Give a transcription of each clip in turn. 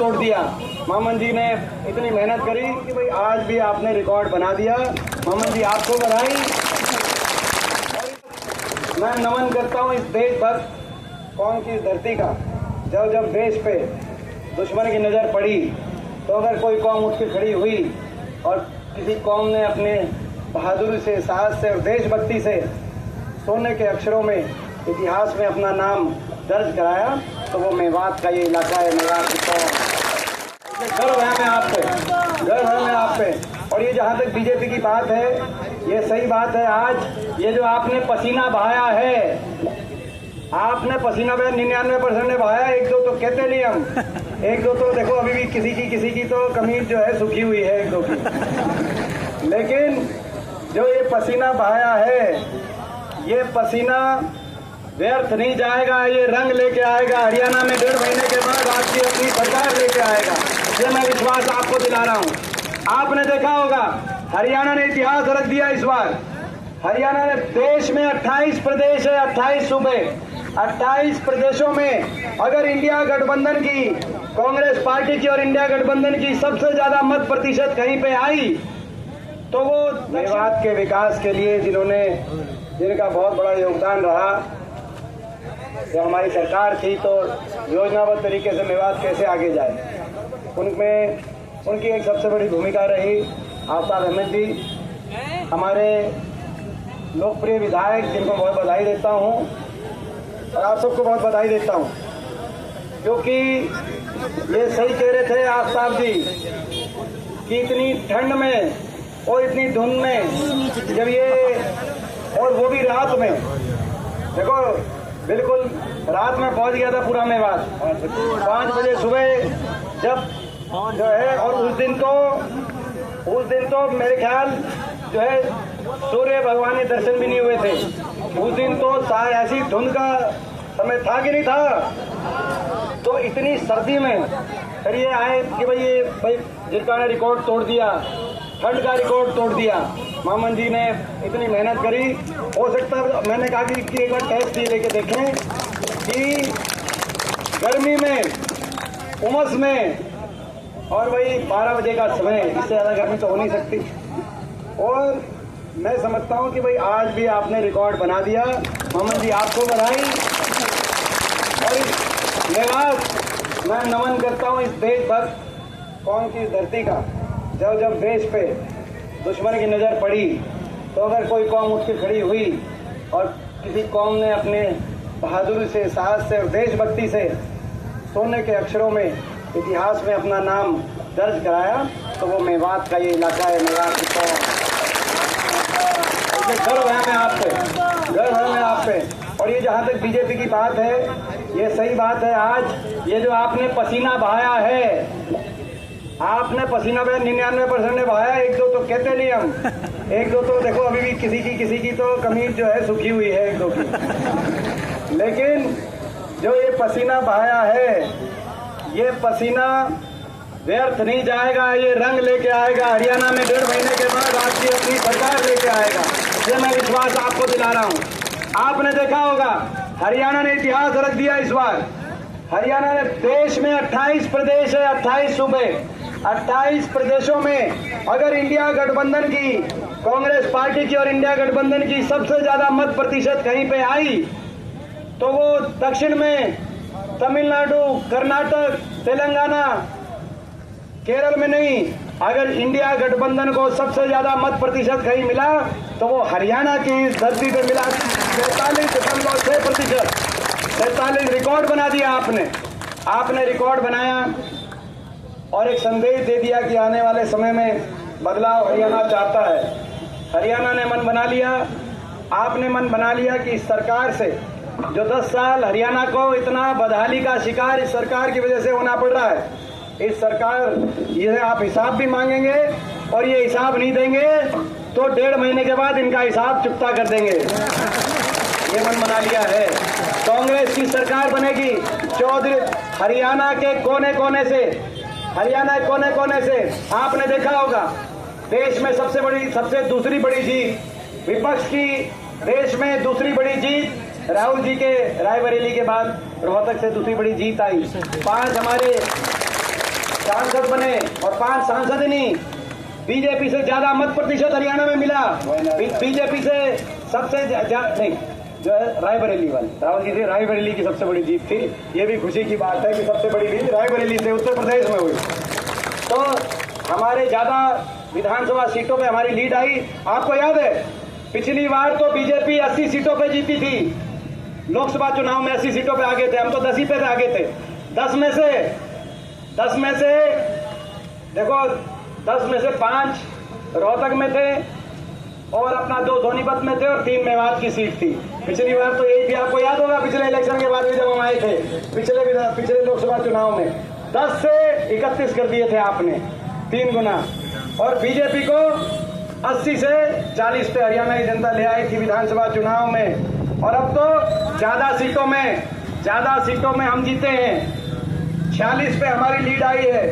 तोड़ दिया। मामन जी ने इतनी मेहनत करी कि भाई आज भी आपने रिकॉर्ड बना दिया। मामन जी आपको बधाई। मैं नमन करता हूँ इस देशभक्त कौम की धरती का। जब जब देश पे दुश्मन की नज़र पड़ी तो अगर कोई कौम उठ के खड़ी हुई और किसी कौम ने अपने बहादुरी से, साहस से और देशभक्ति से सोने के अक्षरों में इतिहास में अपना नाम दर्ज कराया तो वो मेवात का ये इलाका है। मेवात की कौम, गर्व है मैं आप पे, गर्व है मैं आप पे। और ये जहाँ तक बीजेपी की बात है, ये सही बात है। आज ये जो आपने पसीना बहाया है, आपने पसीना 99% ने बहाया। एक दो तो कहते नहीं हम, एक दो तो देखो अभी भी किसी की तो कमीज जो है सूखी हुई है, एक दो की। लेकिन जो ये पसीना बहाया है, ये पसीना व्यर्थ नहीं जाएगा। ये रंग लेके आएगा। हरियाणा में 1.5 महीने के बाद आपकी अपनी सरकार लेके आएगा। ये मैं विश्वास आपको दिला रहा हूँ। आपने देखा होगा हरियाणा ने इतिहास रख दिया इस बार। हरियाणा ने देश में 28 प्रदेश है, 28 सूबे, 28 प्रदेशों में अगर इंडिया गठबंधन की, कांग्रेस पार्टी की और इंडिया गठबंधन की सबसे ज्यादा मत प्रतिशत कहीं पे आई तो वो मेवात के विकास के लिए जिनका बहुत बड़ा योगदान रहा। जब हमारी सरकार थी तो योजनाबद्ध तरीके से मेवात कैसे आगे जाए, उनमें उनकी एक सबसे बड़ी भूमिका रही। आफ्ताब अहमद जी हमारे लोकप्रिय विधायक, जिनको बहुत बधाई देता हूँ और आप सबको बहुत बधाई देता हूँ, क्योंकि ये सही कह रहे थे आफ्ताब जी कि इतनी ठंड में और इतनी धुंध में जब ये, और वो भी रात में, देखो बिल्कुल रात में पहुंच गया था पूरा मेवात 5 बजे सुबह जब जो है। और उस दिन तो मेरे ख्याल जो है सूर्य भगवान के दर्शन भी नहीं हुए थे। उस दिन तो ऐसी धुंध का समय था कि नहीं था। तो इतनी सर्दी में फिर ये आए कि भाई जिनका ने रिकॉर्ड तोड़ दिया, ठंड का रिकॉर्ड तोड़ दिया। मामन जी ने इतनी मेहनत करी। हो सकता है मैंने कहा कि एक बार टेस्ट ये लेके देखें कि गर्मी में, उमस में, और वही 12 बजे का समय, इससे ज़्यादा गर्मी तो हो नहीं सकती। और मैं समझता हूँ कि भाई आज भी आपने रिकॉर्ड बना दिया। मामन जी आपको बधाई। और मेवात मैं नमन करता हूँ इस देशभक्त कौम की धरती का। जब जब देश पे दुश्मन की नज़र पड़ी तो अगर कोई कौम उठ के खड़ी हुई और किसी कौम ने अपने बहादुरी से, साहस से और देशभक्ति से सोने के अक्षरों में इतिहास में अपना नाम दर्ज कराया तो वो मेवात का ये इलाका है। मेवात की कौम, गर्व है मैं आप पे, गर्व है मैं आप पे। और ये जहाँ तक बीजेपी की बात है, ये सही बात है। आज ये जो आपने पसीना बहाया है, आपने पसीना 99% ने बहाया। एक दो तो कहते नहीं हम, एक दो तो देखो अभी भी किसी की तो कमीज जो है सूखी हुई है, एक दो की। लेकिन जो ये पसीना बहाया है, ये पसीना व्यर्थ नहीं जाएगा। ये रंग लेके आएगा। हरियाणा में 1.5 महीने के बाद आपकी अपनी सरकार लेके आएगा। ये मैं विश्वास आपको दिला रहा हूँ। आपने देखा होगा हरियाणा ने इतिहास रख दिया इस बार। हरियाणा ने देश में 28 प्रदेश है, 28 सूबे, 28 प्रदेशों में अगर इंडिया गठबंधन की, कांग्रेस पार्टी की और इंडिया गठबंधन की सबसे ज्यादा मत प्रतिशत कहीं पे आई तो वो दक्षिण में तमिलनाडु, कर्नाटक, तेलंगाना, केरल में नहीं। अगर इंडिया गठबंधन को सबसे ज्यादा मत प्रतिशत कहीं मिला तो वो हरियाणा की धरती पे मिला। 43.6%, 43 रिकॉर्ड बना दिया आपने रिकॉर्ड बनाया और एक संदेश दे दिया कि आने वाले समय में बदलाव हरियाणा चाहता है। हरियाणा ने मन बना लिया, आपने मन बना लिया कि इस सरकार से जो 10 साल हरियाणा को इतना बदहाली का शिकार इस सरकार की वजह से होना पड़ रहा है, इस सरकार ये आप हिसाब भी मांगेंगे और ये हिसाब नहीं देंगे तो 1.5 महीने के बाद इनका हिसाब चुकता कर देंगे। ये मन बना लिया है। कांग्रेस की सरकार बनेगी। चौधरी हरियाणा के कोने कोने से आपने देखा होगा देश में सबसे दूसरी बड़ी जीत विपक्ष की, देश में दूसरी बड़ी जीत राहुल जी के रायबरेली के बाद रोहतक से दूसरी बड़ी जीत आई। 5 हमारे सांसद बने और 5 सांसद नहीं, बीजेपी से ज्यादा मत प्रतिशत हरियाणा में मिला। बीजेपी से सबसे नहीं, जो है रायबरेली वाली, राहुल जी से रायबरेली की सबसे बड़ी जीत थी। ये भी खुशी की बात है कि सबसे बड़ी जीत रायबरेली से उत्तर प्रदेश में हुई। तो हमारे ज्यादा विधानसभा सीटों पे हमारी लीड आई। आपको याद है पिछली बार तो बीजेपी 80 सीटों पे जीती थी, लोकसभा चुनाव में 80 सीटों पे आगे थे, हम तो 10 ही पे आगे थे। 10 में से देखो 10 में से 5 रोहतक में थे और अपना 2 सोनीपत में थे और 3 मेवात की सीट थी। पिछली बार तो यही थी, आपको याद होगा पिछले इलेक्शन के बाद भी जब हम आए थे पिछले लोकसभा चुनाव में 10 से 31 कर दिए थे आपने, 3 गुना। और बीजेपी को 80 से 40 पे हरियाणा की जनता ले आई थी विधानसभा चुनाव में। और अब तो ज्यादा सीटों में हम जीते हैं। 46 पे हमारी लीड आई है।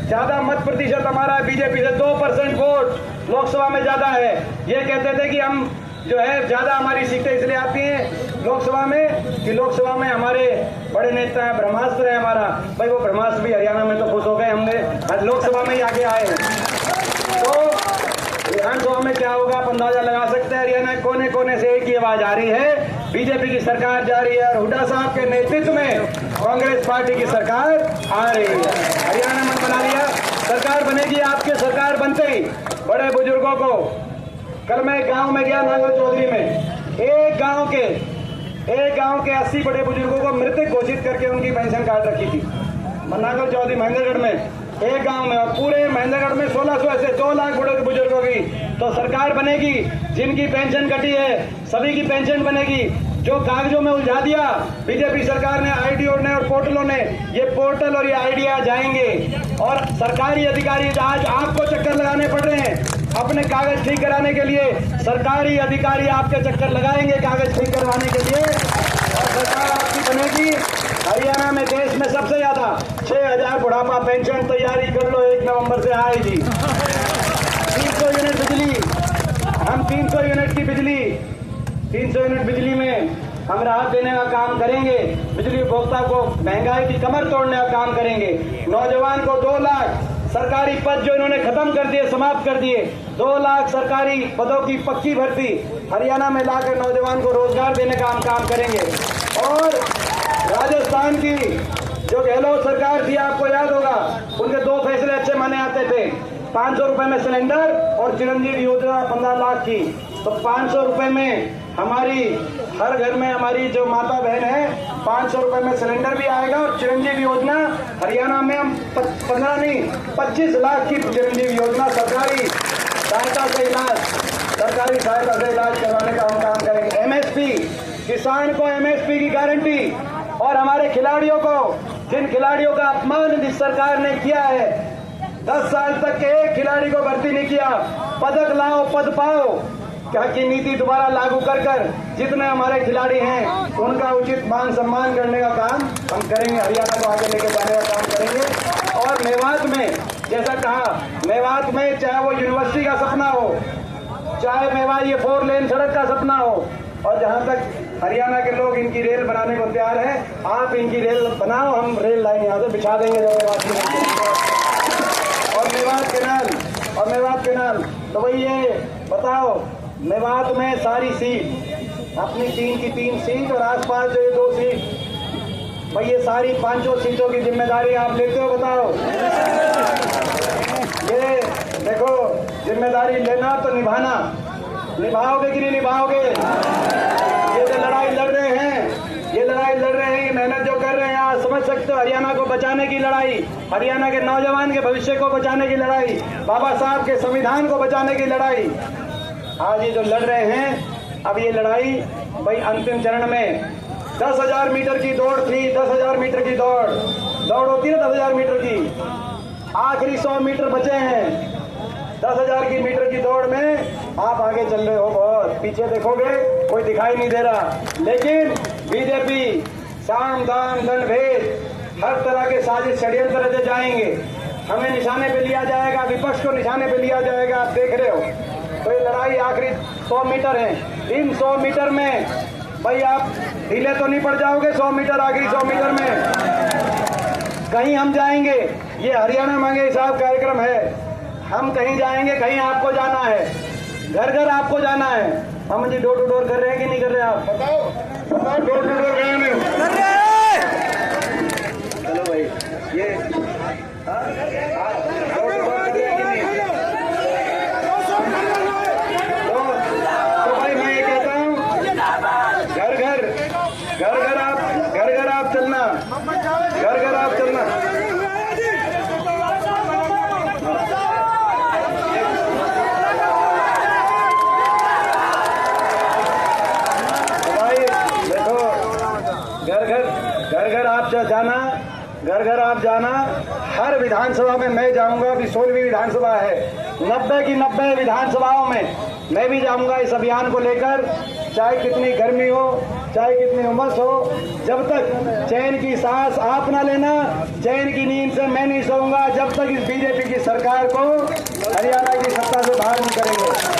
ज्यादा मत प्रतिशत हमारा बीजेपी से 2% वोट लोकसभा में ज्यादा है। ये कहते थे कि हम जो है ज्यादा हमारी सीटें इसलिए आती हैं लोकसभा में कि लोकसभा में हमारे बड़े नेता है, ब्रह्मास्त्र है हमारा। भाई वो ब्रह्मास्त्र भी हरियाणा में तो खुश हो गए, हमने आज लोकसभा में ही आगे आए हैं। तो विधानसभा में क्या होगा आप अंदाजा लगा सकते हैं। हरियाणा कोने कोने से एक ही आवाज आ रही है, बीजेपी की सरकार जा रही है और हुड्डा साहब के नेतृत्व में कांग्रेस पार्टी की सरकार आ रही है। हरियाणा में बना लिया, सरकार बनेगी। आपके सरकार बनते ही बड़े बुजुर्गों को, कल मैं गांव में गया नांगल चौधरी में, एक गांव के 80 बड़े बुजुर्गों को मृतक घोषित करके उनकी पेंशन काट रखी थी नांगल चौधरी महेंद्रगढ़ में, एक गांव में। और पूरे महेंद्रगढ़ में 1600 ऐसे 2 लाख बड़े बुजुर्गों की तो सरकार बनेगी। जिनकी पेंशन कटी है सभी की पेंशन बनेगी। जो कागजों में उलझा दिया बीजेपी सरकार ने, आईडीओ ने और पोर्टलों ने, ये पोर्टल और ये आईडिया जाएंगे और सरकारी अधिकारी आज आपको चक्कर लगाने पड़ रहे हैं अपने कागज ठीक कराने के लिए। सरकारी अधिकारी आपके चक्कर लगाएंगे कागज ठीक करवाने के लिए और सरकार आपकी बनेगी। हरियाणा में देश में सबसे ज्यादा 6000 बुढ़ापा पेंशन तैयारी कर लो, 1 नवंबर से आएगी। 300 यूनिट बिजली, हम 300 यूनिट की बिजली, 300 यूनिट बिजली में हम राहत देने का काम करेंगे। बिजली उपभोक्ता को महंगाई की कमर तोड़ने का काम करेंगे। नौजवान को 2 लाख सरकारी पद जो इन्होंने खत्म कर दिए, समाप्त कर दिए, 2 लाख सरकारी पदों की पक्की भर्ती हरियाणा में लाकर नौजवान को रोजगार देने का हम काम करेंगे। और राजस्थान की जो गहलोत सरकार थी, आपको याद होगा, उनके 2 फैसले अच्छे माने आते थे, 500 रुपए में सिलेंडर और चिरंजीवी योजना 15 लाख की। तो 500 रुपए में हमारी हर घर में हमारी जो माता बहन है 500 रुपए में सिलेंडर भी आएगा और चिरंजीवी योजना हरियाणा में हम 15 नहीं 25 लाख की चिरंजीवी योजना सरकारी सहायता से इलाज करवाने का हम काम करेंगे। एमएसपी, किसान को एमएसपी की गारंटी और हमारे खिलाड़ियों को, जिन खिलाड़ियों का अपमान इस सरकार ने किया है, 10 साल तक के एक खिलाड़ी को भर्ती नहीं किया, पदक लाओ पद पाओ की नीति दोबारा लागू कर जितने हमारे खिलाड़ी हैं उनका उचित मान सम्मान करने का काम हम करेंगे। हरियाणा को आगे लेके जाने का काम करेंगे। और मेवात में, जैसा कहा, मेवात में चाहे वो यूनिवर्सिटी का सपना हो, चाहे मेवात ये 4 लेन सड़क का सपना हो, और जहां तक हरियाणा के लोग इनकी रेल बनाने को तैयार है, आप इनकी रेल बनाओ, हम रेल लाइन यहाँ से बिछा देंगे और मेवात केनाल। तो भाई ये बताओ, मेवात में सारी सीट अपनी 3 की 3 सीट और आसपास जो ये 2 सीट, भाई ये सारी 5 सीटों की जिम्मेदारी आप लेते हो, बताओ। ये देखो, जिम्मेदारी लेना तो निभाना, निभाओगे कि नहीं निभाओगे? ये जो लड़ाई लड़ रहे हैं, मेहनत जो कर रहे हैं, आप समझ सकते हो, हरियाणा को बचाने की लड़ाई, हरियाणा के नौजवान के भविष्य को बचाने की लड़ाई, बाबा साहब के संविधान को बचाने की लड़ाई। आज ये जो लड़ रहे हैं, अब ये लड़ाई भाई अंतिम चरण में 10,000 मीटर की दौड़ थी, 10,000 मीटर की दौड़ होती है 10,000 मीटर की, आखिरी 100 मीटर बचे हैं। 10,000 की मीटर की दौड़ में आप आगे चल रहे हो, बहुत पीछे देखोगे कोई दिखाई नहीं दे रहा। लेकिन बीजेपी साम दाम दंड भेद हर तरह के साजिश षड्यंत्र रचे जाएंगे, हमें निशाने पे लिया जाएगा, विपक्ष को निशाने पे लिया जाएगा, आप देख रहे हो। तो ये लड़ाई आखिरी 100 मीटर है। इन 100 मीटर में भाई आप ढीले तो नहीं पड़ जाओगे, 100 मीटर, आखिरी 100 मीटर में कहीं हम जाएंगे, ये हरियाणा मांगे साहब कार्यक्रम है, हम कहीं जाएंगे, कहीं आपको जाना है, घर घर आपको जाना है। हम जी डोर टू डोर कर रहे हैं कि नहीं कर रहे आप? बताओ डोर टू डोर कर रहे हैं। चलो भाई, ये डोर टू डोर कर रहे हैं कि नहीं? तो भाई मैं ये कहता हूँ, घर घर आप चलना, घर घर आप चलना। घर घर आप जाना। हर विधानसभा में मैं जाऊंगा। अभी 16वीं विधानसभा है, 90 की 90 विधानसभाओं में मैं भी जाऊंगा इस अभियान को लेकर। चाहे कितनी गर्मी हो, चाहे कितनी उमस हो, जब तक चैन की सांस आप ना लेना, चैन की नींद से मैं नहीं सोऊंगा जब तक इस बीजेपी की सरकार को हरियाणा की सत्ता से बाहर नहीं करेंगे।